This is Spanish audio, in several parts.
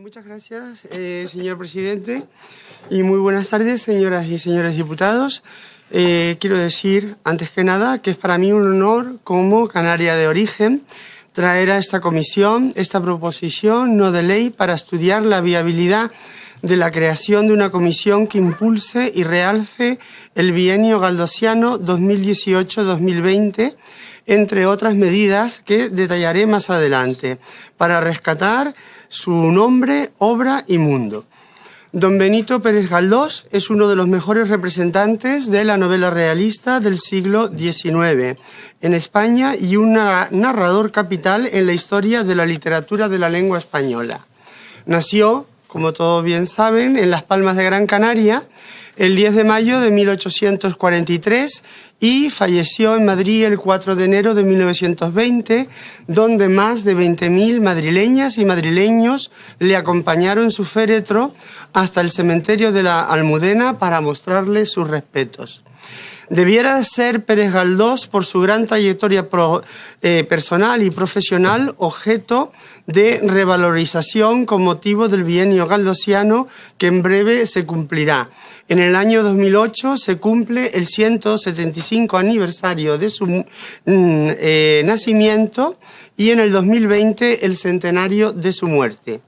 Muchas gracias, señor presidente, y muy buenas tardes, señoras y señores diputados. Quiero decir, antes que nada, que es para mí un honor, como canaria de origen, traer a esta comisión esta proposición no de ley para estudiar la viabilidad de la creación de una comisión que impulse y realce el bienio galdosiano 2018-2020, entre otras medidas que detallaré más adelante, para rescatar su nombre, obra y mundo. Don Benito Pérez Galdós es uno de los mejores representantes de la novela realista del siglo XIX en España y un narrador capital en la historia de la literatura de la lengua española. Nació, como todos bien saben, en Las Palmas de Gran Canaria el 10 de mayo de 1843 y falleció en Madrid el 4 de enero de 1920, donde más de 20.000 madrileñas y madrileños le acompañaron en su féretro hasta el cementerio de la Almudena para mostrarle sus respetos. Debiera de ser Pérez Galdós, por su gran trayectoria personal y profesional, objeto de revalorización con motivo del bienio galdosiano que en breve se cumplirá. En el año 2008 se cumple el 175 aniversario de su nacimiento y en el 2020 el centenario de su muerte.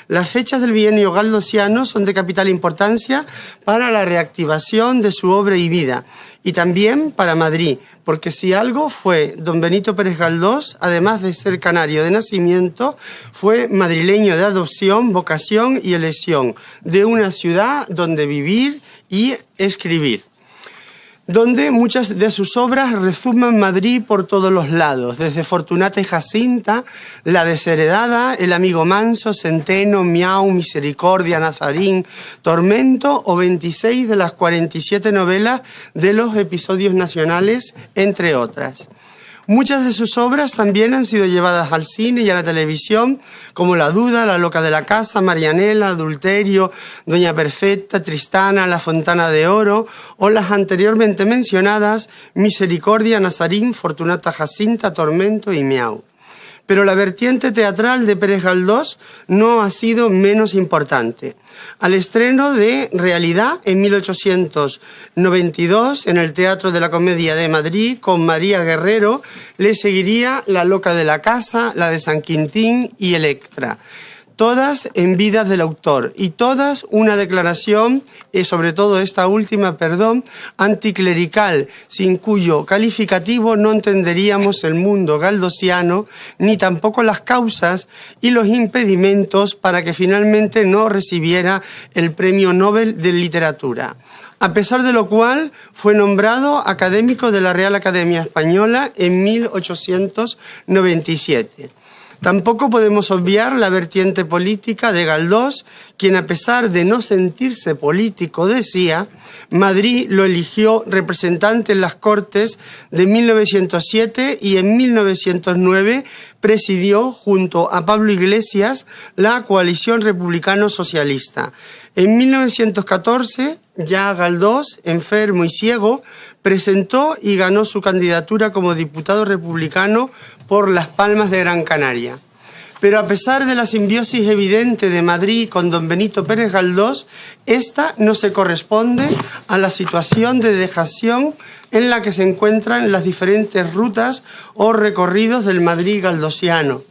Las fechas del bienio galdosiano son de capital importancia para la reactivación de su obra y vida, y también para Madrid, porque si algo fue don Benito Pérez Galdós, además de ser canario de nacimiento, fue madrileño de adopción, vocación y elección, de una ciudad donde vivir y escribir, donde muchas de sus obras rezuman Madrid por todos los lados, desde Fortunata y Jacinta, La desheredada, El amigo manso, Centeno, Miau, Misericordia, Nazarín, Tormento o 26 de las 47 novelas de los episodios nacionales, entre otras. Muchas de sus obras también han sido llevadas al cine y a la televisión, como La duda, La loca de la casa, Marianela, Adulterio, Doña Perfecta, Tristana, La fontana de oro, o las anteriormente mencionadas Misericordia, Nazarín, Fortunata Jacinta, Tormento y Miau. Pero la vertiente teatral de Pérez Galdós no ha sido menos importante. Al estreno de Realidad en 1892 en el Teatro de la Comedia de Madrid con María Guerrero le seguiría La loca de la casa, La de San Quintín y Electra. Todas en vida del autor y todas una declaración, sobre todo esta última, anticlerical, sin cuyo calificativo no entenderíamos el mundo galdosiano, ni tampoco las causas y los impedimentos para que finalmente no recibiera el Premio Nobel de Literatura. A pesar de lo cual fue nombrado académico de la Real Academia Española en 1897. Tampoco podemos obviar la vertiente política de Galdós, quien a pesar de no sentirse político decía, Madrid lo eligió representante en las Cortes de 1907 y en 1909 presidió junto a Pablo Iglesias la coalición republicano-socialista. En 1914, ya Galdós, enfermo y ciego, presentó y ganó su candidatura como diputado republicano por Las Palmas de Gran Canaria. Pero a pesar de la simbiosis evidente de Madrid con don Benito Pérez Galdós, esta no se corresponde a la situación de dejación en la que se encuentran las diferentes rutas o recorridos del Madrid galdosiano.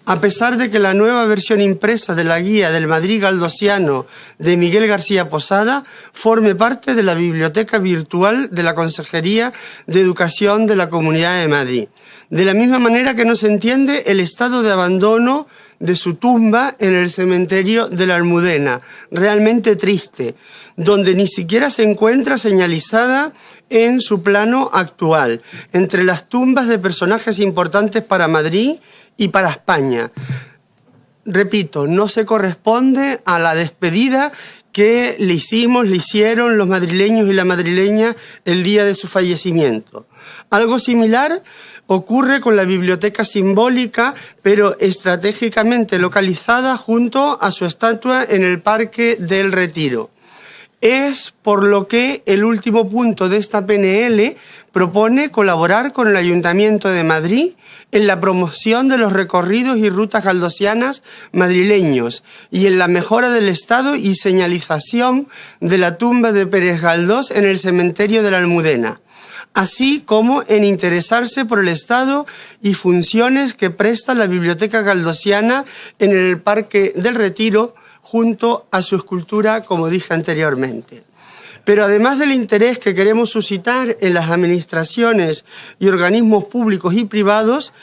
A pesar de que la nueva versión impresa de la guía del Madrid galdosiano de Miguel García Posada forme parte de la biblioteca virtual de la Consejería de Educación de la Comunidad de Madrid. De la misma manera que no se entiende el estado de abandono de su tumba en el cementerio de la Almudena, realmente triste, donde ni siquiera se encuentra señalizada en su plano actual, entre las tumbas de personajes importantes para Madrid y para España. Repito, no se corresponde a la despedida que le hicieron los madrileños y la madrileña el día de su fallecimiento. Algo similar ocurre con la biblioteca simbólica, pero estratégicamente localizada junto a su estatua en el Parque del Retiro. Es por lo que el último punto de esta PNL propone colaborar con el Ayuntamiento de Madrid en la promoción de los recorridos y rutas galdosianas madrileños y en la mejora del estado y señalización de la tumba de Pérez Galdós en el cementerio de la Almudena, así como en interesarse por el estado y funciones que presta la Biblioteca Galdosiana en el Parque del Retiro, junto a su escultura, como dije anteriormente. Pero además del interés que queremos suscitar en las administraciones y organismos públicos y privados,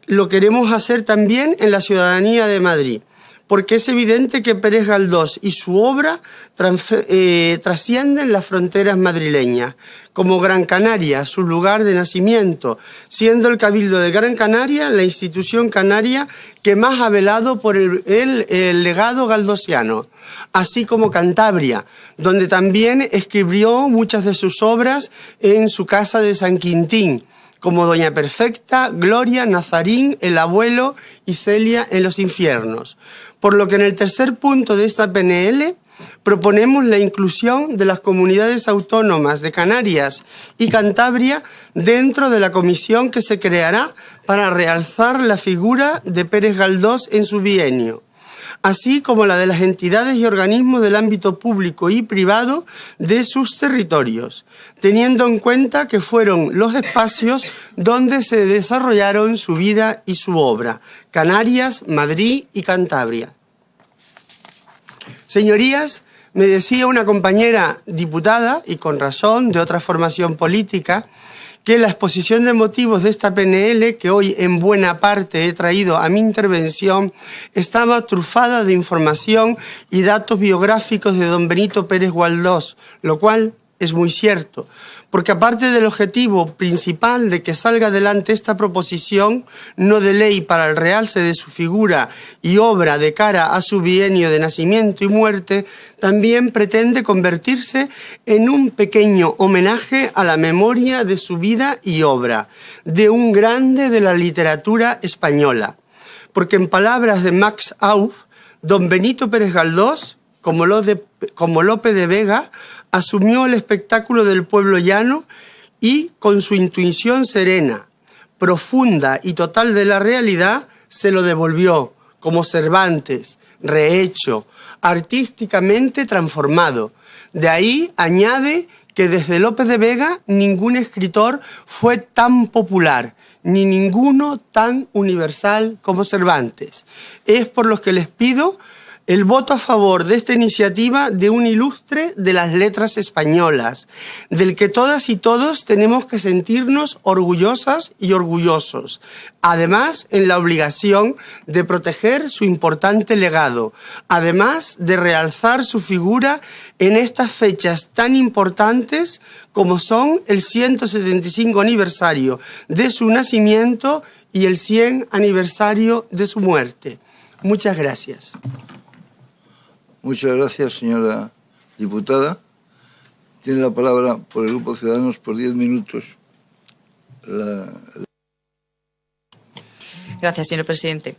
lo queremos hacer también en la ciudadanía de Madrid, porque es evidente que Pérez Galdós y su obra trascienden las fronteras madrileñas, como Gran Canaria, su lugar de nacimiento, siendo el Cabildo de Gran Canaria la institución canaria que más ha velado por el legado galdosiano, así como Cantabria, donde también escribió muchas de sus obras en su casa de San Quintín, como Doña Perfecta, Gloria, Nazarín, El Abuelo y Celia en los infiernos. Por lo que en el tercer punto de esta PNL proponemos la inclusión de las comunidades autónomas de Canarias y Cantabria dentro de la comisión que se creará para realzar la figura de Pérez Galdós en su bienio, así como la de las entidades y organismos del ámbito público y privado de sus territorios, teniendo en cuenta que fueron los espacios donde se desarrollaron su vida y su obra, Canarias, Madrid y Cantabria. Señorías, me decía una compañera diputada, y con razón, de otra formación política, que la exposición de motivos de esta PNL, que hoy en buena parte he traído a mi intervención, estaba trufada de información y datos biográficos de don Benito Pérez Galdós, lo cual es muy cierto, porque aparte del objetivo principal de que salga adelante esta proposición, no de ley para el realce de su figura y obra de cara a su bienio de nacimiento y muerte, también pretende convertirse en un pequeño homenaje a la memoria de su vida y obra, de un grande de la literatura española. Porque en palabras de Max Auf, don Benito Pérez Galdós, como Lope de Vega, asumió el espectáculo del pueblo llano y, con su intuición serena, profunda y total de la realidad, se lo devolvió, como Cervantes, rehecho, artísticamente transformado. De ahí añade que desde Lope de Vega ningún escritor fue tan popular, ni ninguno tan universal como Cervantes. Es por lo que les pido el voto a favor de esta iniciativa de un ilustre de las letras españolas, del que todas y todos tenemos que sentirnos orgullosas y orgullosos, además en la obligación de proteger su importante legado, además de realzar su figura en estas fechas tan importantes como son el 175 aniversario de su nacimiento y el 100 aniversario de su muerte. Muchas gracias. Muchas gracias, señora diputada. Tiene la palabra por el Grupo Ciudadanos por 10 minutos. Gracias, señor presidente.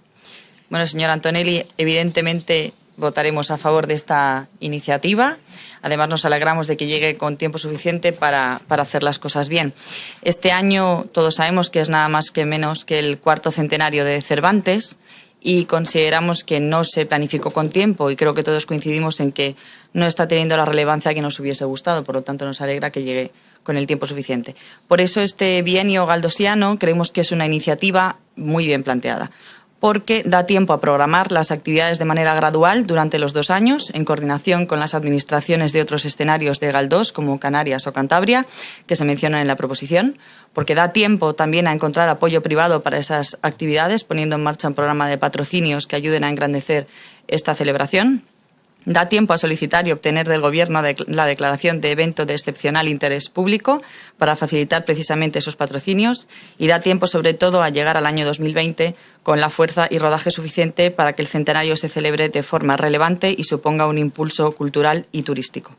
Bueno, señor Antonelli, evidentemente votaremos a favor de esta iniciativa. Además, nos alegramos de que llegue con tiempo suficiente para hacer las cosas bien. Este año todos sabemos que es nada más que menos que el 4º centenario de Cervantes, y consideramos que no se planificó con tiempo y creo que todos coincidimos en que no está teniendo la relevancia que nos hubiese gustado, por lo tanto nos alegra que llegue con el tiempo suficiente. Por eso este bienio galdosiano creemos que es una iniciativa muy bien planteada, porque da tiempo a programar las actividades de manera gradual durante los 2 años, en coordinación con las administraciones de otros escenarios de Galdós, como Canarias o Cantabria, que se mencionan en la proposición, porque da tiempo también a encontrar apoyo privado para esas actividades, poniendo en marcha un programa de patrocinios que ayuden a engrandecer esta celebración. Da tiempo a solicitar y obtener del Gobierno la declaración de evento de excepcional interés público para facilitar precisamente esos patrocinios, y da tiempo sobre todo a llegar al año 2020 con la fuerza y rodaje suficiente para que el centenario se celebre de forma relevante y suponga un impulso cultural y turístico.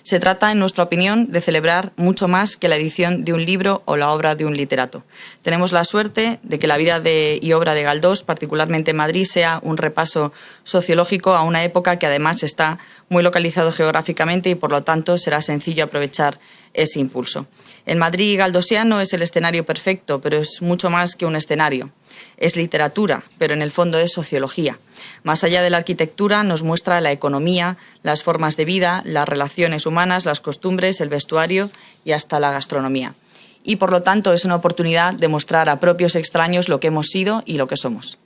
Se trata, en nuestra opinión, de celebrar mucho más que la edición de un libro o la obra de un literato. Tenemos la suerte de que la vida y obra de Galdós, particularmente en Madrid, sea un repaso sociológico a una época que además está muy localizado geográficamente y, por lo tanto, será sencillo aprovechar ese impulso. El Madrid galdosiano es el escenario perfecto, pero es mucho más que un escenario. Es literatura, pero en el fondo es sociología. Más allá de la arquitectura, nos muestra la economía, las formas de vida, las relaciones humanas, las costumbres, el vestuario y hasta la gastronomía. Y, por lo tanto, es una oportunidad de mostrar a propios extraños lo que hemos sido y lo que somos.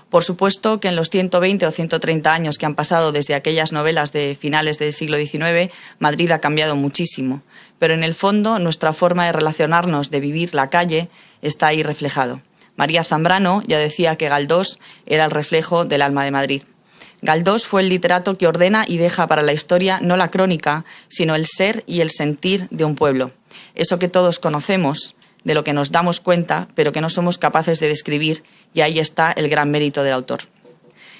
Por supuesto que en los 120 o 130 años que han pasado desde aquellas novelas de finales del siglo XIX, Madrid ha cambiado muchísimo. Pero en el fondo, nuestra forma de relacionarnos, de vivir la calle, está ahí reflejado. María Zambrano ya decía que Galdós era el reflejo del alma de Madrid. Galdós fue el literato que ordena y deja para la historia no la crónica, sino el ser y el sentir de un pueblo. Eso que todos conocemos, de lo que nos damos cuenta, pero que no somos capaces de describir, y ahí está el gran mérito del autor.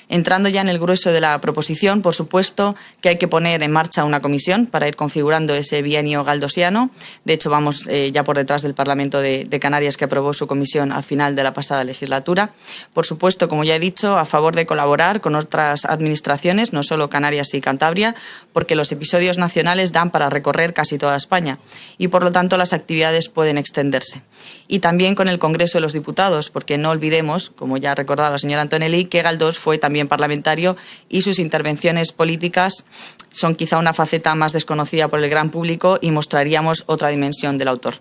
Entrando ya en el grueso de la proposición, por supuesto que hay que poner en marcha una comisión para ir configurando ese bienio galdosiano. De hecho, vamos ya por detrás del Parlamento de Canarias, que aprobó su comisión al final de la pasada legislatura. Por supuesto, como ya he dicho, a favor de colaborar con otras administraciones, no solo Canarias y Cantabria, porque los episodios nacionales dan para recorrer casi toda España y, por lo tanto, las actividades pueden extenderse. Y también con el Congreso de los Diputados, porque no olvidemos, como ya ha recordado la señora Antonelli, que Galdós fue también parlamentario y sus intervenciones políticas son quizá una faceta más desconocida por el gran público y mostraríamos otra dimensión del autor.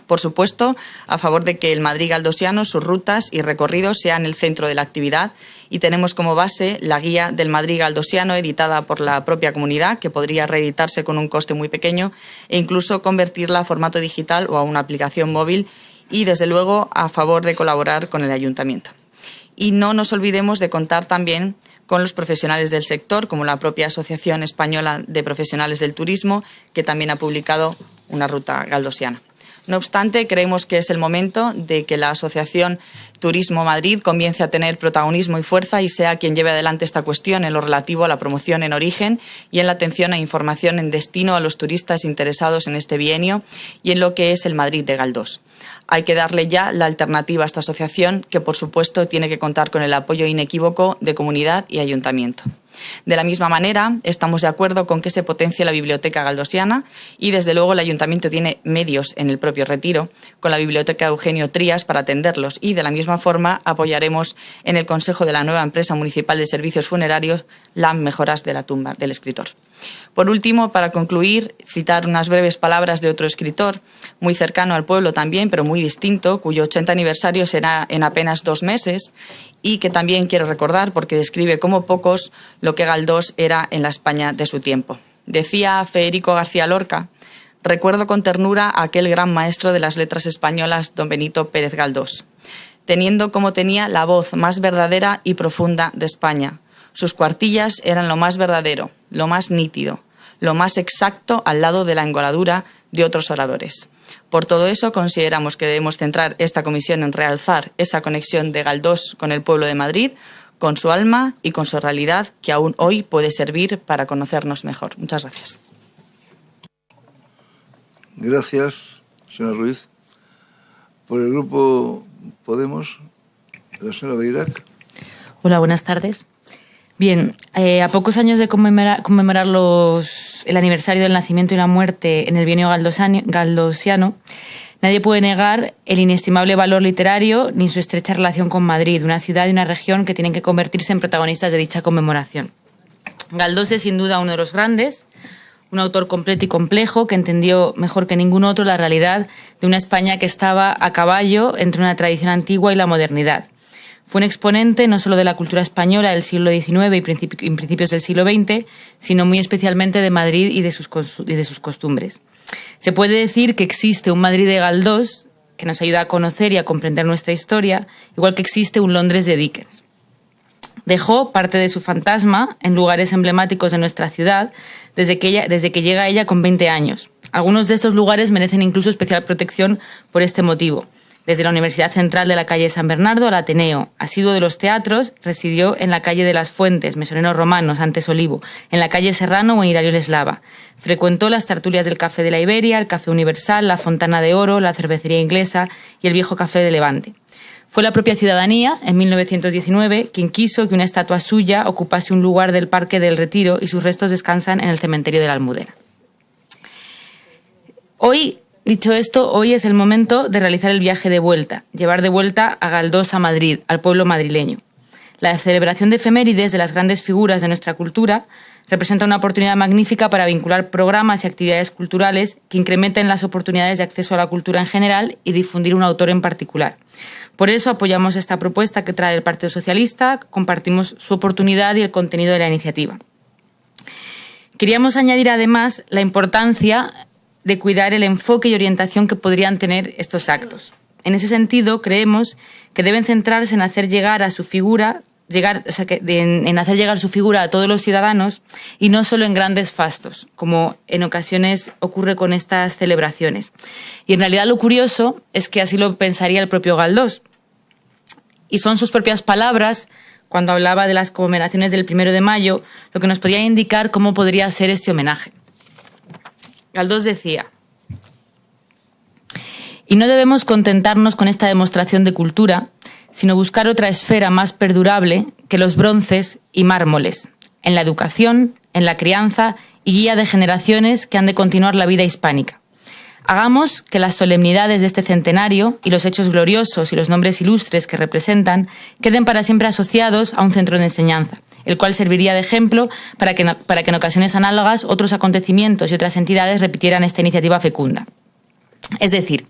Por supuesto, a favor de que el Madrid galdosiano, sus rutas y recorridos sean el centro de la actividad, y tenemos como base la guía del Madrid galdosiano editada por la propia comunidad, que podría reeditarse con un coste muy pequeño e incluso convertirla a formato digital o a una aplicación móvil, y desde luego a favor de colaborar con el ayuntamiento. Y no nos olvidemos de contar también con los profesionales del sector, como la propia Asociación Española de Profesionales del Turismo, que también ha publicado una ruta galdosiana. No obstante, creemos que es el momento de que la Asociación Turismo Madrid comience a tener protagonismo y fuerza y sea quien lleve adelante esta cuestión en lo relativo a la promoción en origen y en la atención e información en destino a los turistas interesados en este bienio y en lo que es el Madrid de Galdós. Hay que darle ya la alternativa a esta asociación, que por supuesto tiene que contar con el apoyo inequívoco de comunidad y ayuntamiento. De la misma manera, estamos de acuerdo con que se potencie la biblioteca galdosiana y, desde luego, el ayuntamiento tiene medios en el propio Retiro, con la biblioteca Eugenio Trías para atenderlos, y de la misma forma apoyaremos en el consejo de la nueva empresa municipal de servicios funerarios las mejoras de la tumba del escritor. Por último, para concluir, citar unas breves palabras de otro escritor, muy cercano al pueblo también, pero muy distinto, cuyo 80 aniversario será en apenas 2 meses y que también quiero recordar porque describe como pocos lo que Galdós era en la España de su tiempo. Decía Federico García Lorca: recuerdo con ternura a aquel gran maestro de las letras españolas, don Benito Pérez Galdós, teniendo como tenía la voz más verdadera y profunda de España. Sus cuartillas eran lo más verdadero, lo más nítido, lo más exacto al lado de la engoladura de otros oradores. Por todo eso, consideramos que debemos centrar esta comisión en realzar esa conexión de Galdós con el pueblo de Madrid, con su alma y con su realidad, que aún hoy puede servir para conocernos mejor. Muchas gracias. Gracias, señora Ruiz. Por el grupo Podemos, la señora Beirac. Hola, buenas tardes. Bien, a pocos años de conmemorar el aniversario del nacimiento y la muerte en el bienio galdosiano, nadie puede negar el inestimable valor literario ni su estrecha relación con Madrid, una ciudad y una región que tienen que convertirse en protagonistas de dicha conmemoración. Galdós es sin duda uno de los grandes, un autor completo y complejo que entendió mejor que ningún otro la realidad de una España que estaba a caballo entre una tradición antigua y la modernidad. Fue un exponente no solo de la cultura española del siglo XIX y principios del siglo XX, sino muy especialmente de Madrid y de sus costumbres. Se puede decir que existe un Madrid de Galdós que nos ayuda a conocer y a comprender nuestra historia, igual que existe un Londres de Dickens. Dejó parte de su fantasma en lugares emblemáticos de nuestra ciudad desde que llega a ella con 20 años. Algunos de estos lugares merecen incluso especial protección por este motivo. Desde la Universidad Central de la calle San Bernardo al Ateneo. Asiduo de los teatros, residió en la calle de las Fuentes, Mesoneros Romanos, antes Olivo, en la calle Serrano o en Hilarión Eslava. Frecuentó las tertulias del Café de la Iberia, el Café Universal, la Fontana de Oro, la Cervecería Inglesa y el Viejo Café de Levante. Fue la propia ciudadanía, en 1919, quien quiso que una estatua suya ocupase un lugar del Parque del Retiro y sus restos descansan en el cementerio de la Almudena. Hoy, dicho esto, hoy es el momento de realizar el viaje de vuelta, llevar de vuelta a Galdós a Madrid, al pueblo madrileño. La celebración de efemérides de las grandes figuras de nuestra cultura representa una oportunidad magnífica para vincular programas y actividades culturales que incrementen las oportunidades de acceso a la cultura en general y difundir un autor en particular. Por eso apoyamos esta propuesta que trae el Partido Socialista, compartimos su oportunidad y el contenido de la iniciativa. Queríamos añadir además la importancia de cuidar el enfoque y orientación que podrían tener estos actos. En ese sentido, creemos que deben centrarse en hacer llegar a su figura, en hacer llegar su figura a todos los ciudadanos y no solo en grandes fastos, como en ocasiones ocurre con estas celebraciones. Y en realidad lo curioso es que así lo pensaría el propio Galdós. Y son sus propias palabras, cuando hablaba de las conmemoraciones del 1 de mayo, lo que nos podría indicar cómo podría ser este homenaje. Galdós decía: y no debemos contentarnos con esta demostración de cultura, sino buscar otra esfera más perdurable que los bronces y mármoles, en la educación, en la crianza y guía de generaciones que han de continuar la vida hispánica. Hagamos que las solemnidades de este centenario y los hechos gloriosos y los nombres ilustres que representan queden para siempre asociados a un centro de enseñanza, el cual serviría de ejemplo para que en ocasiones análogas otros acontecimientos y otras entidades repitieran esta iniciativa fecunda. Es decir,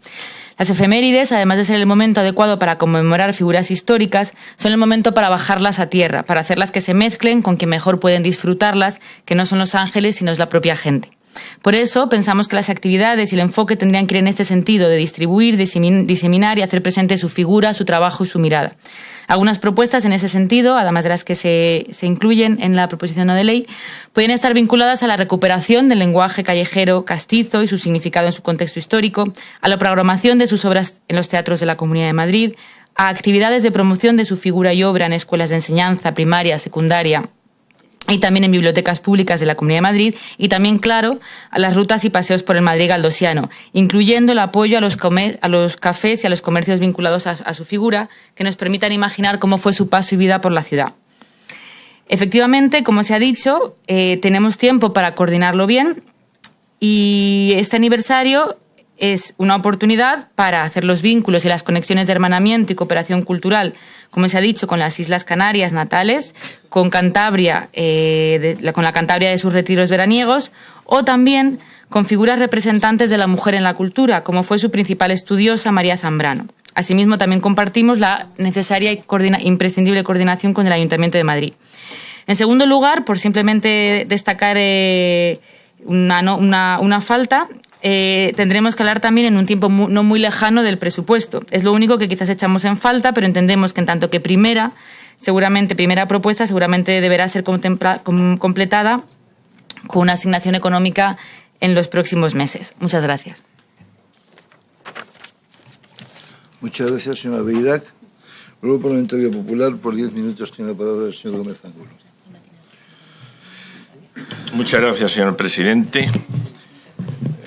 las efemérides, además de ser el momento adecuado para conmemorar figuras históricas, son el momento para bajarlas a tierra, para hacerlas que se mezclen con quien mejor pueden disfrutarlas, que no son los ángeles, sino es la propia gente. Por eso pensamos que las actividades y el enfoque tendrían que ir en este sentido, de distribuir, diseminar y hacer presente su figura, su trabajo y su mirada. Algunas propuestas en ese sentido, además de las que se incluyen en la proposición no de ley, pueden estar vinculadas a la recuperación del lenguaje callejero castizo y su significado en su contexto histórico, a la programación de sus obras en los teatros de la Comunidad de Madrid, a actividades de promoción de su figura y obra en escuelas de enseñanza primaria, secundaria, y también en bibliotecas públicas de la Comunidad de Madrid, y también, claro, a las rutas y paseos por el Madrid galdosiano, incluyendo el apoyo a los cafés y a los comercios vinculados a su figura, que nos permitan imaginar cómo fue su paso y vida por la ciudad. Efectivamente, como se ha dicho, tenemos tiempo para coordinarlo bien, y este aniversario es una oportunidad para hacer los vínculos y las conexiones de hermanamiento y cooperación cultural, como se ha dicho, con las Islas Canarias natales, con Cantabria, con la Cantabria de sus retiros veraniegos, o también con figuras representantes de la mujer en la cultura, como fue su principal estudiosa, María Zambrano. Asimismo, también compartimos la necesaria y imprescindible coordinación con el Ayuntamiento de Madrid. En segundo lugar, por simplemente destacar una falta, tendremos que hablar también en un tiempo no muy lejano del presupuesto. Es lo único que quizás echamos en falta, pero entendemos que en tanto que primera propuesta seguramente deberá ser completada con una asignación económica en los próximos meses. Muchas gracias. Muchas gracias, señora Beirac. Grupo Parlamentario Popular, por 10 minutos tiene la palabra el señor Gómez Angulo. Muchas gracias, señor presidente.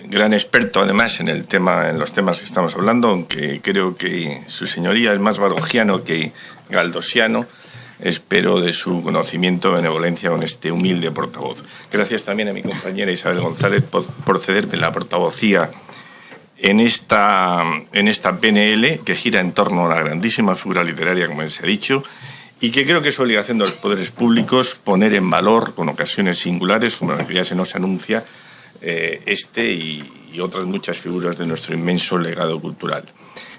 Gran experto, además, en los temas que estamos hablando, aunque creo que su señoría es más barogiano que galdosiano. Espero de su conocimiento, benevolencia con este humilde portavoz. Gracias también a mi compañera Isabel González por cederme la portavocía en esta PNL, que gira en torno a la grandísima figura literaria, como se ha dicho, y que creo que es obligación de los poderes públicos poner en valor, con ocasiones singulares, como la que ya se nos anuncia, y otras muchas figuras de nuestro inmenso legado cultural.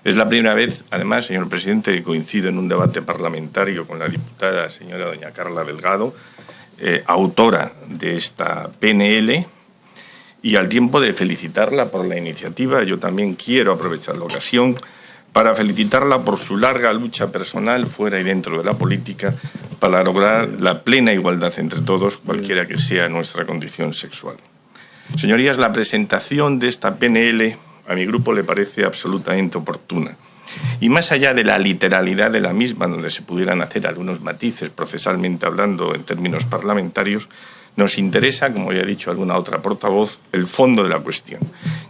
Es la primera vez, además, señor presidente, que coincido en un debate parlamentario con la diputada señora doña Carla Delgado, autora de esta PNL, y al tiempo de felicitarla por la iniciativa, yo también quiero aprovechar la ocasión para felicitarla por su larga lucha personal fuera y dentro de la política para lograr la plena igualdad entre todos, cualquiera que sea nuestra condición sexual. Señorías, la presentación de esta PNL a mi grupo le parece absolutamente oportuna. Y más allá de la literalidad de la misma, donde se pudieran hacer algunos matices procesalmente hablando en términos parlamentarios, nos interesa, como ya he dicho alguna otra portavoz, el fondo de la cuestión,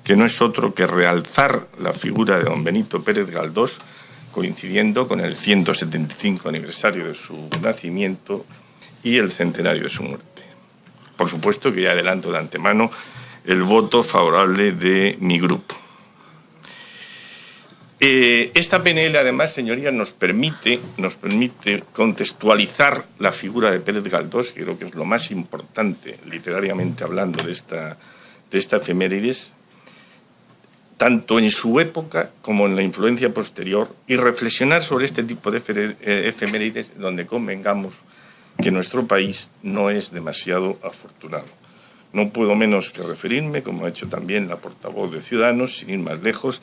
que no es otro que realzar la figura de don Benito Pérez Galdós, coincidiendo con el 175 aniversario de su nacimiento y el centenario de su muerte. Por supuesto que ya adelanto de antemano el voto favorable de mi grupo. Esta PNL, además, señorías, nos permite contextualizar la figura de Pérez Galdós, que creo que es lo más importante, literariamente hablando, de esta efemérides, tanto en su época como en la influencia posterior, y reflexionar sobre este tipo de efemérides donde convengamos que nuestro país no es demasiado afortunado. No puedo menos que referirme, como ha hecho también la portavoz de Ciudadanos, sin ir más lejos,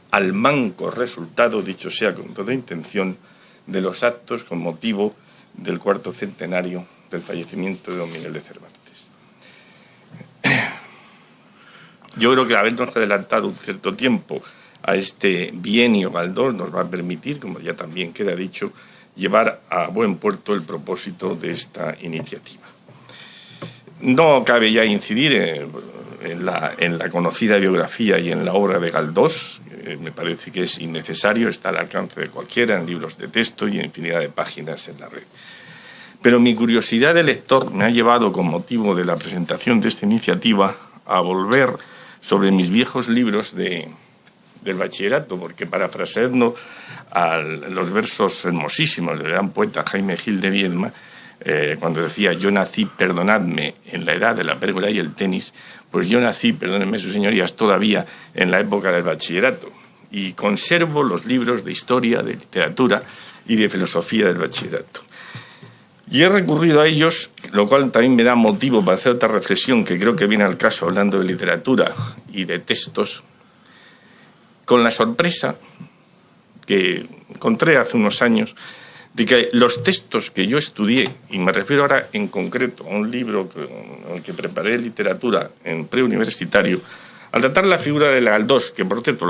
al manco resultado, dicho sea con toda intención, de los actos con motivo del 4º centenario del fallecimiento de don Miguel de Cervantes. Yo creo que habernos adelantado un cierto tiempo a este bienio Galdós nos va a permitir, como ya también queda dicho, llevar a buen puerto el propósito de esta iniciativa. No cabe ya incidir en la conocida biografía y en la obra de Galdós. Me parece que es innecesario, está al alcance de cualquiera en libros de texto y en infinidad de páginas en la red. Pero mi curiosidad de lector me ha llevado, con motivo de la presentación de esta iniciativa, a volver sobre mis viejos libros del bachillerato, porque parafraseando a los versos hermosísimos del gran poeta Jaime Gil de Viedma, cuando decía yo nací, perdonadme, en la edad de la pérgola y el tenis, pues yo nací, perdónenme sus señorías, todavía en la época del bachillerato, y conservo los libros de historia, de literatura y de filosofía del bachillerato. Y he recurrido a ellos, lo cual también me da motivo para hacer otra reflexión que creo que viene al caso hablando de literatura y de textos, con la sorpresa que encontré hace unos años de que los textos que yo estudié, y me refiero ahora en concreto a un libro con el que preparé literatura en preuniversitario, al tratar la figura de Galdós, que por cierto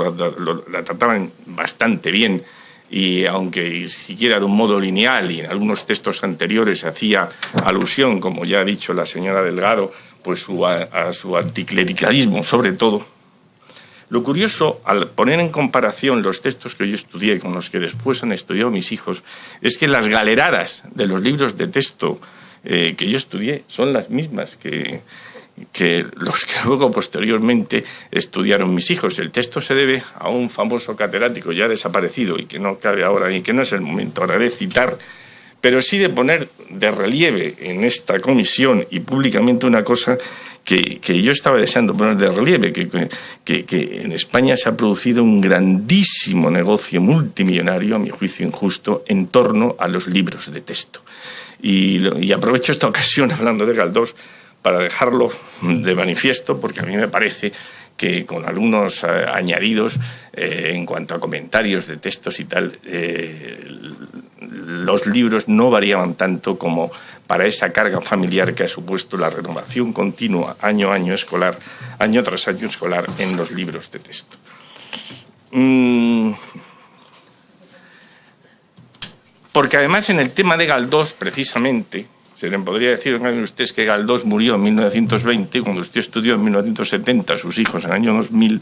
la trataban bastante bien, y aunque siquiera de un modo lineal y en algunos textos anteriores hacía alusión, como ya ha dicho la señora Delgado, pues a su anticlericalismo sobre todo. Lo curioso, al poner en comparación los textos que yo estudié con los que después han estudiado mis hijos, es que las galeradas de los libros de texto que yo estudié son las mismas que los que luego posteriormente estudiaron mis hijos. El texto se debe a un famoso catedrático ya desaparecido y que no cabe ahora y que no es el momento ahora de citar, pero sí de poner de relieve en esta comisión y públicamente una cosa que yo estaba deseando poner de relieve, que en España se ha producido un grandísimo negocio multimillonario, a mi juicio injusto, en torno a los libros de texto. Y aprovecho esta ocasión, hablando de Galdós, para dejarlo de manifiesto, porque a mí me parece que con algunos añadidos en cuanto a comentarios de textos y tal, los libros no variaban tanto como para esa carga familiar que ha supuesto la renovación continua año tras año escolar en los libros de texto. Porque además en el tema de Galdós, precisamente, se le podría decir a ustedes que Galdós murió en 1920, cuando usted estudió en 1970, sus hijos en el año 2000,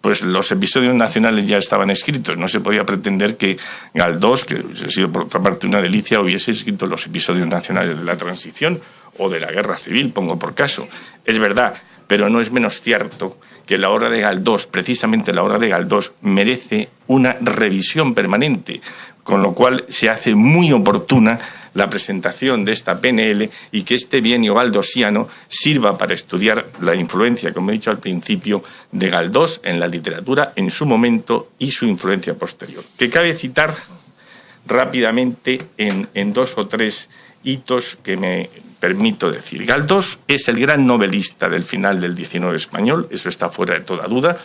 pues los episodios nacionales ya estaban escritos. No se podía pretender que Galdós, que ha sido por otra parte una delicia, hubiese escrito los episodios nacionales de la transición o de la guerra civil, pongo por caso. Es verdad, pero no es menos cierto que la obra de Galdós, precisamente la obra de Galdós, merece una revisión permanente, con lo cual se hace muy oportuna la presentación de esta PNL y que este bienio galdosiano sirva para estudiar la influencia, como he dicho al principio, de Galdós en la literatura en su momento y su influencia posterior. Que cabe citar rápidamente en 2 o 3 hitos que me permito decir. Galdós es el gran novelista del final del XIX español, eso está fuera de toda duda.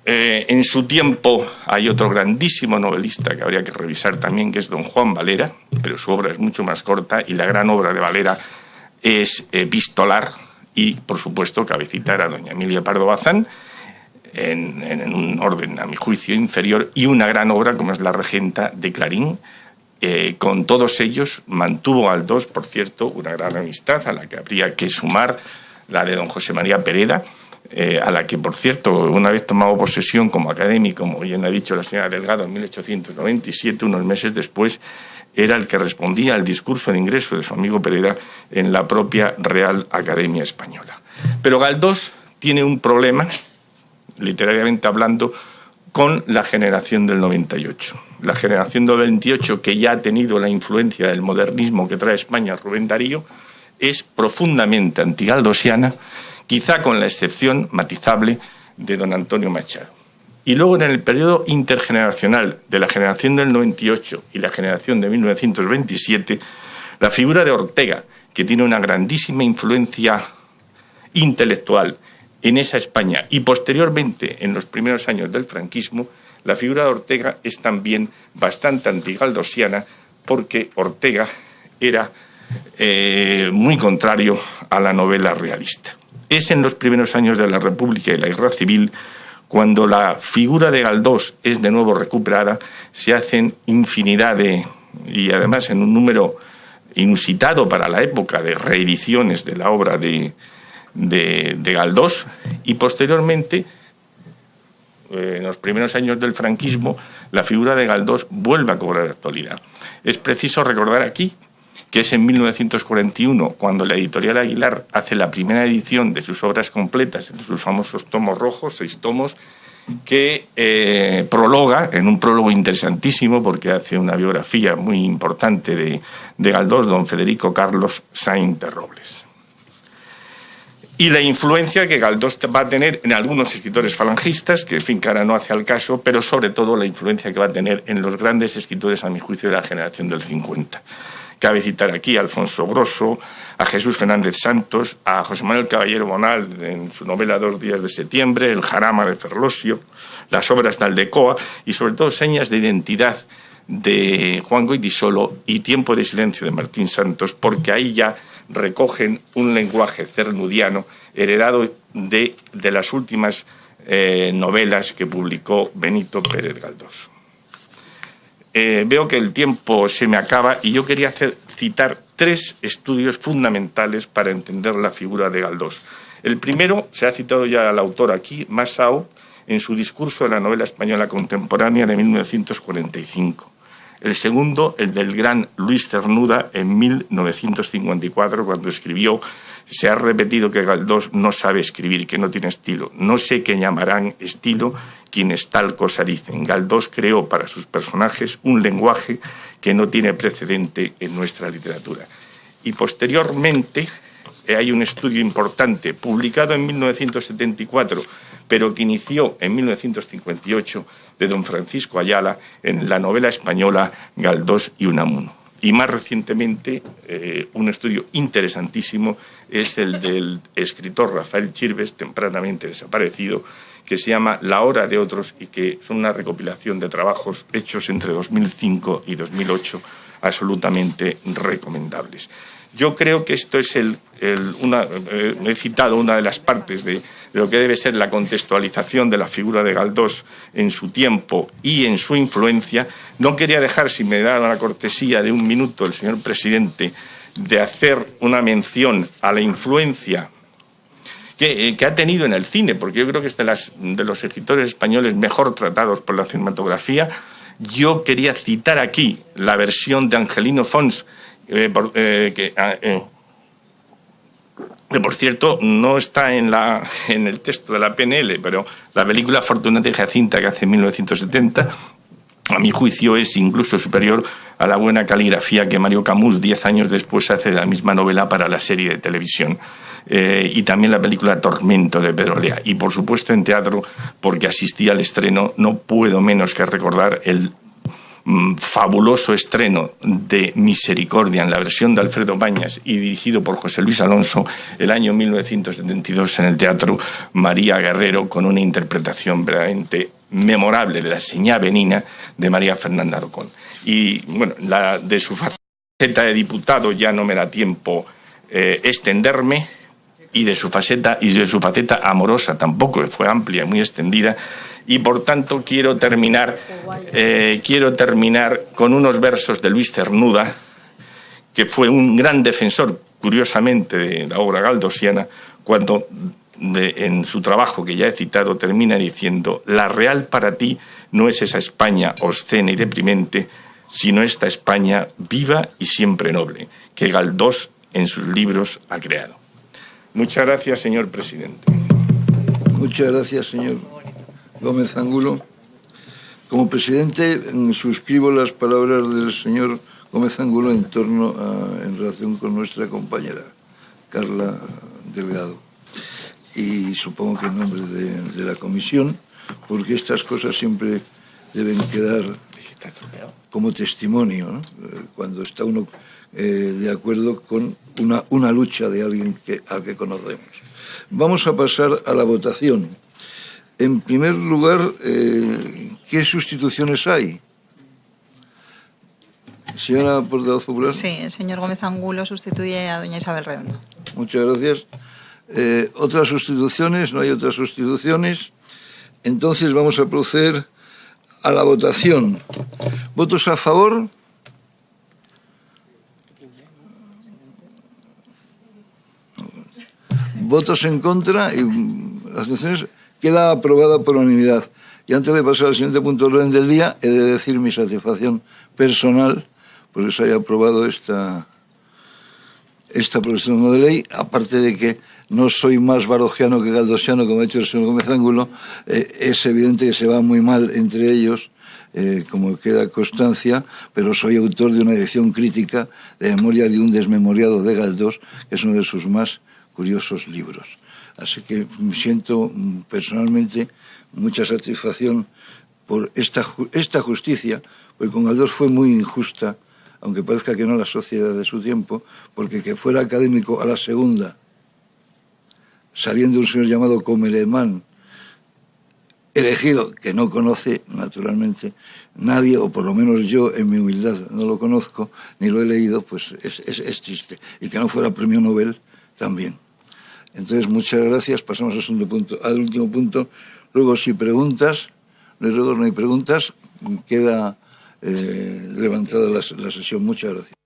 En su tiempo hay otro grandísimo novelista que habría que revisar también, que es don Juan Valera, pero su obra es mucho más corta y la gran obra de Valera es epistolar y, por supuesto, cabe citar a doña Emilia Pardo Bazán. en un orden, a mi juicio, inferior, y una gran obra como es La Regenta de Clarín. Con todos ellos mantuvo Galdós, por cierto, una gran amistad a la que habría que sumar la de don José María Pereda, a la que, por cierto, una vez tomado posesión como académico, como bien ha dicho la señora Delgado, en 1897, unos meses después, era el que respondía al discurso de ingreso de su amigo Pereda en la propia Real Academia Española. Pero Galdós tiene un problema, literariamente hablando, con la generación del 98. La generación del 28, que ya ha tenido la influencia del modernismo que trae España Rubén Darío, es profundamente antigaldosiana, quizá con la excepción matizable de don Antonio Machado. Y luego, en el periodo intergeneracional de la generación del 98 y la generación de 1927, la figura de Ortega, que tiene una grandísima influencia intelectual en esa España y posteriormente en los primeros años del franquismo, la figura de Ortega es también bastante antigaldosiana, porque Ortega era muy contrario a la novela realista. Es en los primeros años de la República y la Guerra Civil cuando la figura de Galdós es de nuevo recuperada, se hacen infinidad y además en un número inusitado para la época, de reediciones de la obra de Galdós, y posteriormente, en los primeros años del franquismo, la figura de Galdós vuelve a cobrar actualidad. Es preciso recordar aquí que es en 1941 cuando la editorial Aguilar hace la primera edición de sus obras completas, de sus famosos tomos rojos, 6 tomos, que prologa, en un prólogo interesantísimo, porque hace una biografía muy importante de Galdós, don Federico Carlos Sainz de Robles. Y la influencia que Galdós va a tener en algunos escritores falangistas, que en fin, que ahora no hace al caso, pero sobre todo la influencia que va a tener en los grandes escritores, a mi juicio, de la generación del 50. Cabe citar aquí a Alfonso Grosso, a Jesús Fernández Santos, a José Manuel Caballero Bonal en su novela 2 días de septiembre, El jarama de Ferlosio, las obras de Aldecoa y sobre todo Señas de identidad de Juan Goytisolo y Tiempo de silencio de Martín Santos, porque ahí ya recogen un lenguaje cernudiano heredado de las últimas novelas que publicó Benito Pérez Galdós. Veo que el tiempo se me acaba y yo quería citar 3 estudios fundamentales para entender la figura de Galdós. El primero, se ha citado ya al autor aquí, Massao, en su discurso de la novela española contemporánea de 1945. El segundo, el del gran Luis Cernuda, en 1954, cuando escribió: se ha repetido que Galdós no sabe escribir, que no tiene estilo. No sé qué llamarán estilo quienes tal cosa dicen. Galdós creó para sus personajes un lenguaje que no tiene precedente en nuestra literatura. Y posteriormente hay un estudio importante, publicado en 1974, pero que inició en 1958, de don Francisco Ayala, en la novela española Galdós y Unamuno. Y más recientemente, un estudio interesantísimo es el del escritor Rafael Chirves, tempranamente desaparecido, que se llama La hora de otros, y que son una recopilación de trabajos hechos entre 2005 y 2008, absolutamente recomendables. Yo creo que esto es he citado una de las partes de lo que debe ser la contextualización de la figura de Galdós en su tiempo y en su influencia. No quería dejar, si me da la cortesía de un minuto el señor presidente, de hacer una mención a la influencia que ha tenido en el cine, porque yo creo que es de los escritores españoles mejor tratados por la cinematografía. Yo quería citar aquí la versión de Angelino Fons, que por cierto no está en el texto de la PNL, pero la película Fortunata y Jacinta, que hace en 1970, a mi juicio es incluso superior a la buena caligrafía que Mario Camus 10 años después hace de la misma novela para la serie de televisión. Y también la película Tormento de Pedro Lea. Y por supuesto en teatro, porque asistí al estreno, no puedo menos que recordar el fabuloso estreno de Misericordia en la versión de Alfredo Bañas y dirigido por José Luis Alonso el año 1972 en el Teatro María Guerrero, con una interpretación verdaderamente memorable de la señá venina de María Fernanda Arcón. Y bueno, de su faceta de diputado ya no me da tiempo extenderme. y de su faceta amorosa tampoco, que fue amplia y muy extendida. Y por tanto quiero terminar con unos versos de Luis Cernuda, que fue un gran defensor, curiosamente, de la obra galdosiana, cuando en su trabajo que ya he citado termina diciendo: la real para ti no es esa España obscena y deprimente, sino esta España viva y siempre noble, que Galdós en sus libros ha creado. Muchas gracias, señor presidente. Muchas gracias, señor Gómez Angulo. Como presidente, suscribo las palabras del señor Gómez Angulo en relación con nuestra compañera Carla Delgado. Y supongo que en nombre de la comisión, porque estas cosas siempre deben quedar como testimonio, ¿no? Cuando está uno de acuerdo con una lucha de alguien al que conocemos. Vamos a pasar a la votación. En primer lugar, ¿qué sustituciones hay? Señora portavoz popular. Sí, el señor Gómez Angulo sustituye a doña Isabel Redondo. Muchas gracias. ¿Otras sustituciones? No hay otras sustituciones. Entonces vamos a proceder a la votación. ¿Votos a favor? ¿Votos en contra? Y las abstenciones. Queda aprobada por unanimidad. Y antes de pasar al siguiente punto del orden del día, he de decir mi satisfacción personal porque se haya aprobado esta proposición de ley, aparte de que no soy más barogiano que galdosiano, como ha dicho el señor Gómez Angulo. Es evidente que se va muy mal entre ellos, como queda constancia, pero soy autor de una edición crítica de Memorias de un desmemoriado de Galdós, que es uno de sus más curiosos libros. Así que siento personalmente mucha satisfacción por esta justicia, porque con Galdós fue muy injusta, aunque parezca que no la sociedad de su tiempo, porque que fuera académico a la segunda, saliendo un señor llamado Comelemán, elegido, que no conoce, naturalmente, nadie, o por lo menos yo, en mi humildad, no lo conozco, ni lo he leído, pues es triste. Y que no fuera premio Nobel, también. Entonces, muchas gracias. Pasamos al último punto. Luego, si preguntas, no hay preguntas, queda levantada la sesión. Muchas gracias.